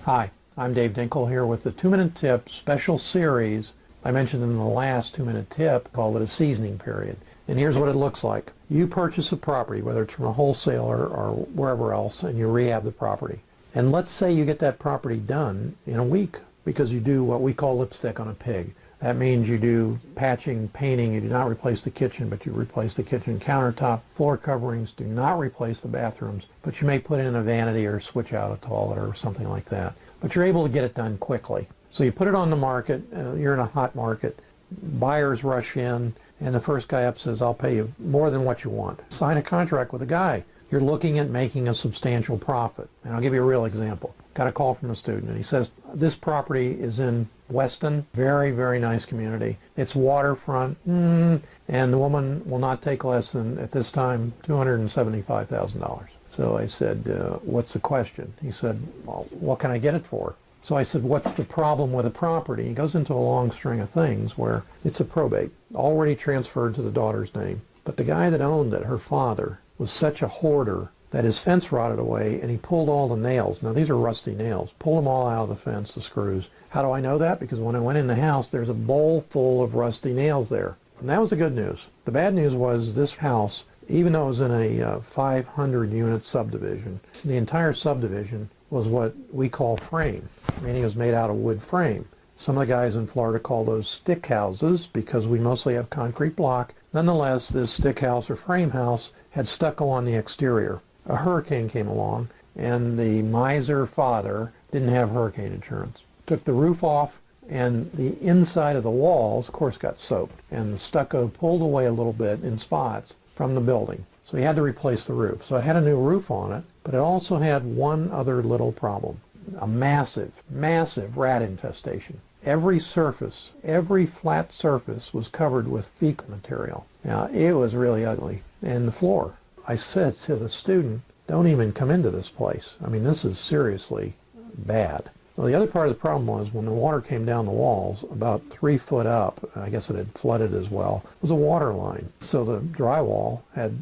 Hi, I'm Dave Dinkel here with the 2-Minute Tip special series I mentioned in the last 2-minute tip, called it a seasoning period. And here's what it looks like. You purchase a property, whether it's from a wholesaler or wherever else, and you rehab the property. And let's say you get that property done in a week because you do what we call lipstick on a pig. That means you do patching, painting. You do not replace the kitchen, but you replace the kitchen countertop. Floor coverings, do not replace the bathrooms, but you may put in a vanity or switch out a toilet or something like that. But you're able to get it done quickly. So you put it on the market. You're in a hot market. Buyers rush in, and the first guy up says, I'll pay you more than what you want. Sign a contract with a guy. You're looking at making a substantial profit. And I'll give you a real example. Got a call from a student, and he says, this property is in Weston, very, very nice community. It's waterfront, and the woman will not take less than, at this time, $275,000. So I said, what's the question? He said, well, what can I get it for? So I said, what's the problem with the property? He goes into a long string of things where it's a probate, already transferred to the daughter's name. But the guy that owned it, her father, was such a hoarder that his fence rotted away, and he pulled all the nails. Now, these are rusty nails. Pulled them all out of the fence, the screws. How do I know that? Because when I went in the house, there's a bowl full of rusty nails there. And that was the good news. The bad news was this house, even though it was in a 500-unit subdivision, the entire subdivision was what we call frame, meaning it was made out of wood frame. Some of the guys in Florida call those stick houses because we mostly have concrete block. Nonetheless, this stick house or frame house had stucco on the exterior. A hurricane came along, and the miser father didn't have hurricane insurance. Took the roof off, and the inside of the walls, of course, got soaked, and the stucco pulled away a little bit in spots from the building. So he had to replace the roof. So it had a new roof on it, but it also had one other little problem. A massive, massive rat infestation. Every surface, every flat surface was covered with fecal material. Now, it was really ugly. And the floor. I said to the student, don't even come into this place. I mean, this is seriously bad. Well, the other part of the problem was when the water came down the walls, about 3 foot up, I guess it had flooded as well, was a water line. So the drywall had,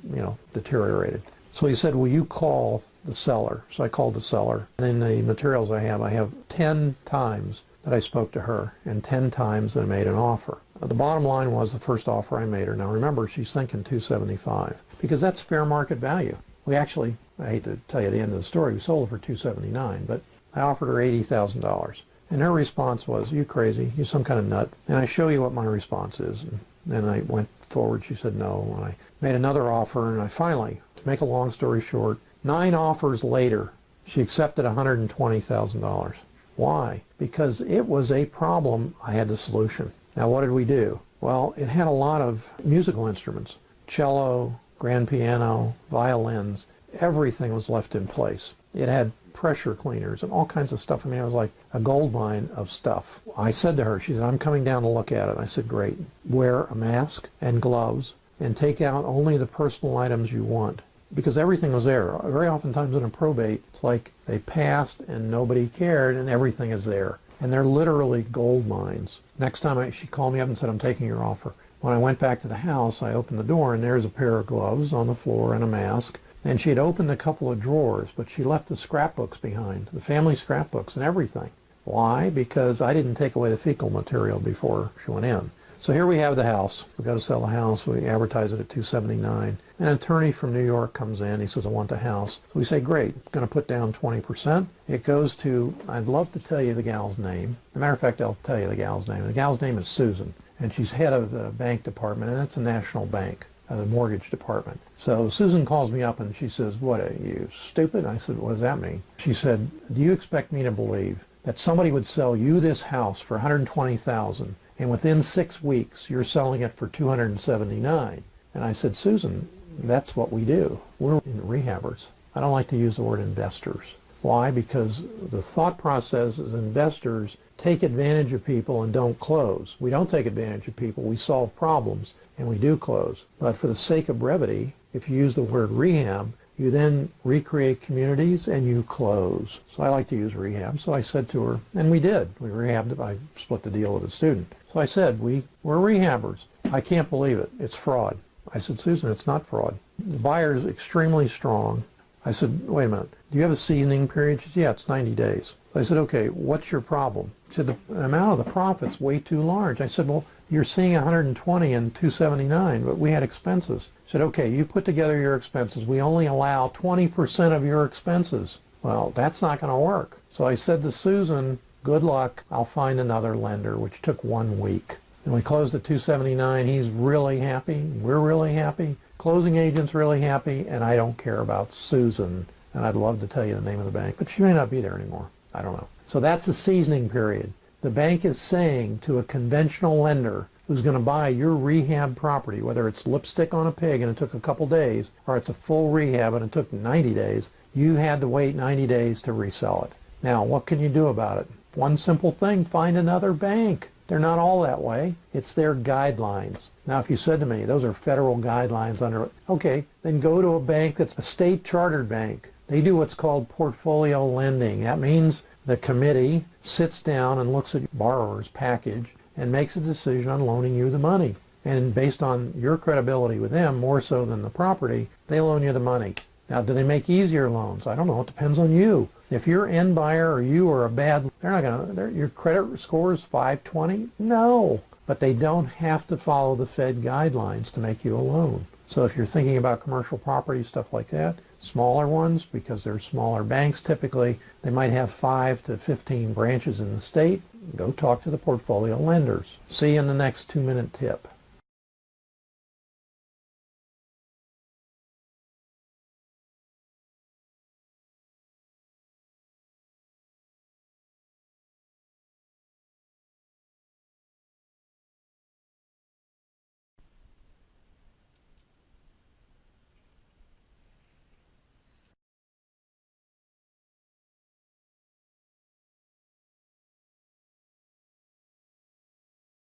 deteriorated. So he said, will you call the seller? So I called the seller. And in the materials I have 10 times that I spoke to her and 10 times that I made an offer. The bottom line was the first offer I made her. Now remember, she's thinking $275 because that's fair market value. We actually, I hate to tell you the end of the story, we sold it for $279, but I offered her $80,000. And her response was, you crazy, you some kind of nut. And I show you what my response is. And then I went forward, she said no. And I made another offer, and I finally, to make a long story short, 9 offers later, she accepted $120,000. Why? Because it was a problem, I had the solution. Now what did we do? Well, it had a lot of musical instruments. Cello, grand piano, violins, everything was left in place. It had pressure cleaners and all kinds of stuff. I mean, it was like a gold mine of stuff. I said to her, she said, I'm coming down to look at it. I said, great. Wear a mask and gloves and take out only the personal items you want. Because everything was there. Very oftentimes in a probate, it's like they passed and nobody cared and everything is there. And they're literally gold mines. Next time she called me up and said, I'm taking your offer. When I went back to the house, I opened the door and there's a pair of gloves on the floor and a mask. And she had opened a couple of drawers, but she left the scrapbooks behind, the family scrapbooks and everything. Why? Because I didn't take away the fecal material before she went in. So here we have the house. We've got to sell the house. We advertise it at $279. An attorney from New York comes in. He says, I want the house. So we say, great. I'm going to put down 20%. It goes to, I'd love to tell you the gal's name. As a matter of fact, I'll tell you the gal's name. The gal's name is Susan, and she's head of the bank department, and it's a national bank, the mortgage department. So Susan calls me up, and she says, what, are you stupid? I said, what does that mean? She said, do you expect me to believe that somebody would sell you this house for $120,000 and within 6 weeks you're selling it for $279? And I said, Susan, that's what we do. We're rehabbers. I don't like to use the word investors. Why? Because the thought process is investors take advantage of people and don't close. We don't take advantage of people. We solve problems and we do close. But for the sake of brevity, if you use the word rehab, you then recreate communities and you close. So I like to use rehab. So I said to her, and we did. We rehabbed it. I split the deal with a student. So I said, we're rehabbers. I can't believe it. It's fraud. I said, Susan, it's not fraud. The buyer is extremely strong. I said, wait a minute, do you have a seasoning period? She said, yeah, it's 90 days. I said, okay, what's your problem? She said, the amount of the profit's way too large. I said, well, you're seeing 120 and 279, but we had expenses. She said, okay, you put together your expenses. We only allow 20% of your expenses. Well, that's not going to work. So I said to Susan, good luck. I'll find another lender, which took 1 week. And we closed at 279. He's really happy. We're really happy. Closing agent's really happy, and I don't care about Susan. And I'd love to tell you the name of the bank, but she may not be there anymore. I don't know. So that's a seasoning period. The bank is saying to a conventional lender who's going to buy your rehab property, whether it's lipstick on a pig and it took a couple days, or it's a full rehab and it took 90 days, you had to wait 90 days to resell it. Now, what can you do about it? One simple thing, find another bank. They're not all that way. It's their guidelines. Now, if you said to me, those are federal guidelines under, okay, then go to a bank that's a state chartered bank. They do what's called portfolio lending. That means the committee sits down and looks at your borrower's package and makes a decision on loaning you the money. And based on your credibility with them, more so than the property, they loan you the money. Now, do they make easier loans? I don't know. It depends on you. If you're end buyer or you are a bad, they're not going to, your credit score is 520? No. But they don't have to follow the Fed guidelines to make you a loan. So if you're thinking about commercial property, stuff like that, smaller ones, because they're smaller banks typically, they might have 5 to 15 branches in the state. Go talk to the portfolio lenders. See you in the next 2-minute tip.